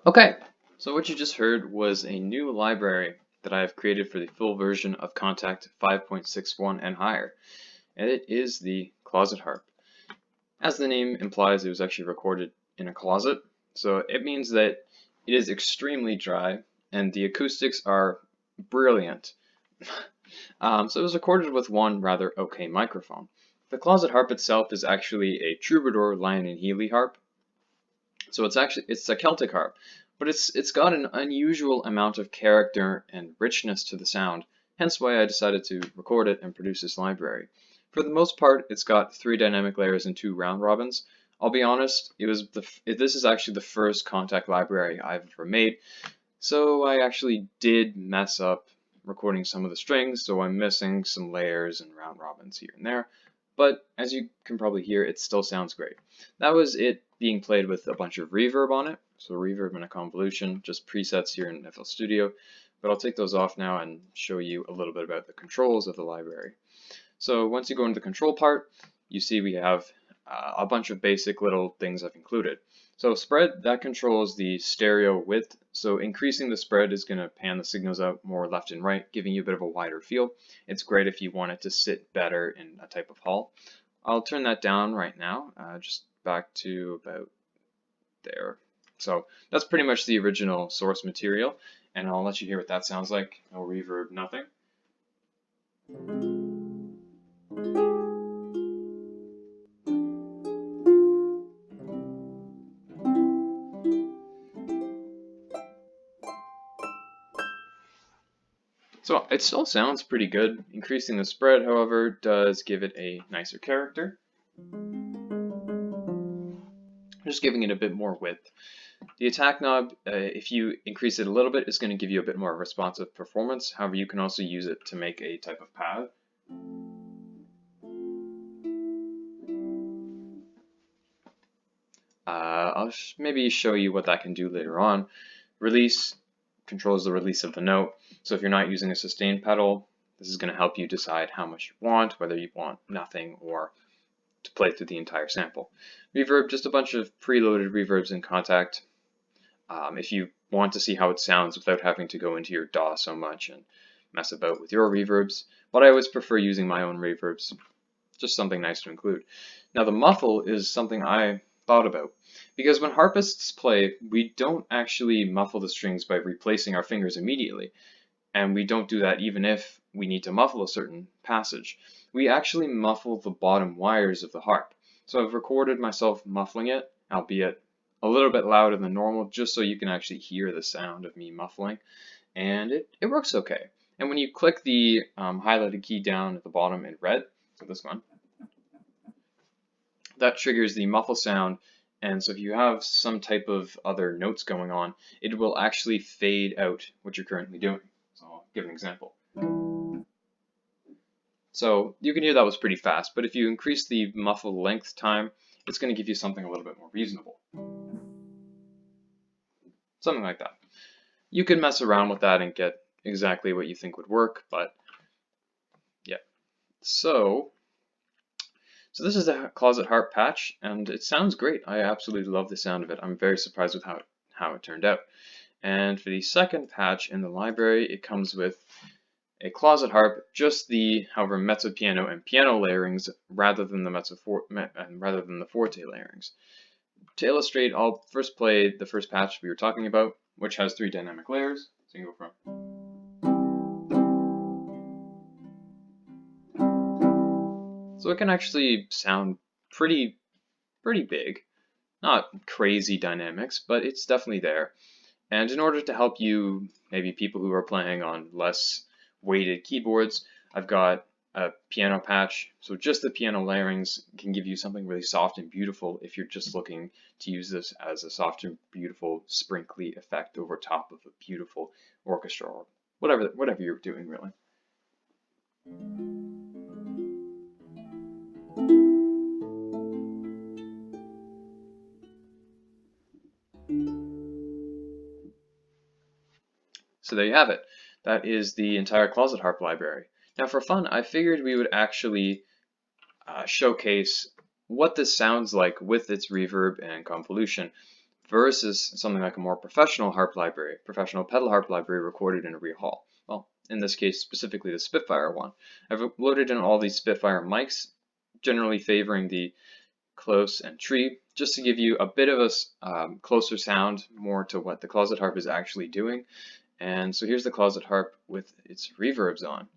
Okay, so what you just heard was a new library that I have created for the full version of Kontakt 5.61 and higher, and it is the Closet Harp. As the name implies, it was actually recorded in a closet, so it means that it is extremely dry and the acoustics are brilliant. So it was recorded with one rather okay microphone. The Closet Harp itself is actually a Troubadour Lion and Healy harp, so it's a Celtic harp, but it's got an unusual amount of character and richness to the sound, hence why I decided to record it and produce this library. For the most part, it's got 3 dynamic layers and 2 round robins. I'll be honest, this is actually the first Kontakt library I've ever made, so I actually did mess up recording some of the strings, so I'm missing some layers and round robins here and there. But as you can probably hear, it still sounds great. That was it being played with a bunch of reverb on it. So reverb and a convolution, just presets here in FL Studio. But I'll take those off now and show you a little bit about the controls of the library. So once you go into the control part, you see we have a bunch of basic little things I've included. So spread, that controls the stereo width. So increasing the spread is going to pan the signals out more left and right, giving you a bit of a wider feel. It's great if you want it to sit better in a type of hall. I'll turn that down right now, just back to about there. So that's pretty much the original source material, and I'll let you hear what that sounds like. No reverb, nothing. So it still sounds pretty good. Increasing the spread, however, does give it a nicer character. Just giving it a bit more width. The attack knob, if you increase it a little bit, is going to give you a bit more responsive performance. However, you can also use it to make a type of pad. I'll maybe show you what that can do later on. Release controls the release of the note. So if you're not using a sustain pedal, this is going to help you decide how much you want, whether you want nothing or to play through the entire sample. Reverb, just a bunch of preloaded reverbs in Kontakt. If you want to see how it sounds without having to go into your DAW so much and mess about with your reverbs, but I always prefer using my own reverbs. Just something nice to include. Now the muffle is something I thought about, because when harpists play, we don't actually muffle the strings by replacing our fingers immediately, and we don't do that even if we need to muffle a certain passage. We actually muffle the bottom wires of the harp. So I've recorded myself muffling it, albeit a little bit louder than normal, just so you can actually hear the sound of me muffling, and it works okay. And when you click the highlighted key down at the bottom in red, so this one, that triggers the muffle sound, and so if you have some type of other notes going on, it will actually fade out what you're currently doing. So I'll give an example. So you can hear that was pretty fast, but if you increase the muffle length time, it's going to give you something a little bit more reasonable. Something like that. You can mess around with that and get exactly what you think would work, but yeah. So this is the Closet Harp patch, and it sounds great. I absolutely love the sound of it. I'm very surprised with how it turned out. And for the second patch in the library, it comes with a Closet Harp, just the, however, mezzo piano and piano layerings rather than the forte layerings. To illustrate, I'll first play the first patch we were talking about, which has 3 dynamic layers. So you can go from. So it can actually sound pretty big. Not crazy dynamics, but it's definitely there. And in order to help you, maybe people who are playing on less weighted keyboards, I've got a piano patch. So just the piano layerings can give you something really soft and beautiful if you're just looking to use this as a soft and beautiful sprinkly effect over top of a beautiful orchestra or whatever you're doing really. So there you have it. That is the entire Closet Harp library. Now for fun, I figured we would actually showcase what this sounds like with its reverb and convolution versus something like a more professional harp library, professional pedal harp library recorded in a real hall. Well, in this case, specifically the Spitfire one. I've loaded in all these Spitfire mics, generally favoring the close and tree, just to give you a bit of a closer sound, more to what the Closet Harp is actually doing. And so here's the Closet Harp with its reverbs on.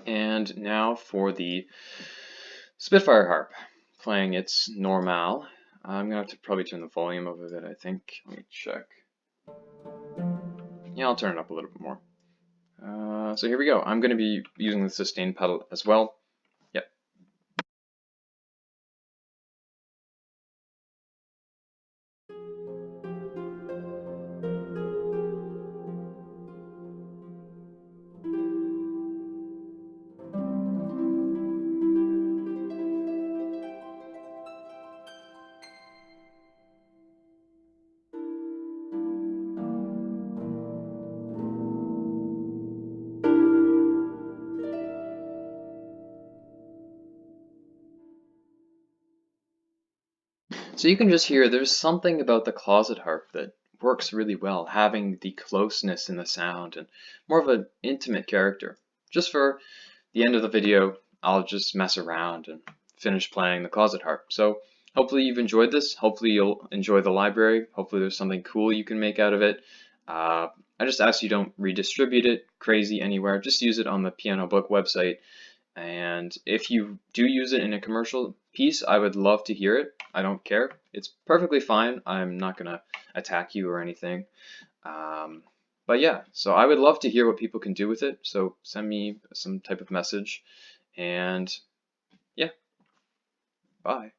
And now for the Spitfire Harp, playing its normal. I'm gonna have to probably turn the volume up a bit, I think. Let me check. Yeah, I'll turn it up a little bit more. So here we go. I'm gonna be using the sustain pedal as well. Yep. So you can just hear there's something about the Closet Harp that works really well, having the closeness in the sound and more of an intimate character. Just for the end of the video, I'll just mess around and finish playing the Closet Harp. So hopefully you've enjoyed this. Hopefully you'll enjoy the library. Hopefully there's something cool you can make out of it. I just ask you don't redistribute it crazy anywhere. Just use it on the Pianobook website. And if you do use it in a commercial piece, I would love to hear it. I don't care. It's perfectly fine. I'm not going to attack you or anything. But yeah, so I would love to hear what people can do with it. So send me some type of message. And yeah, bye.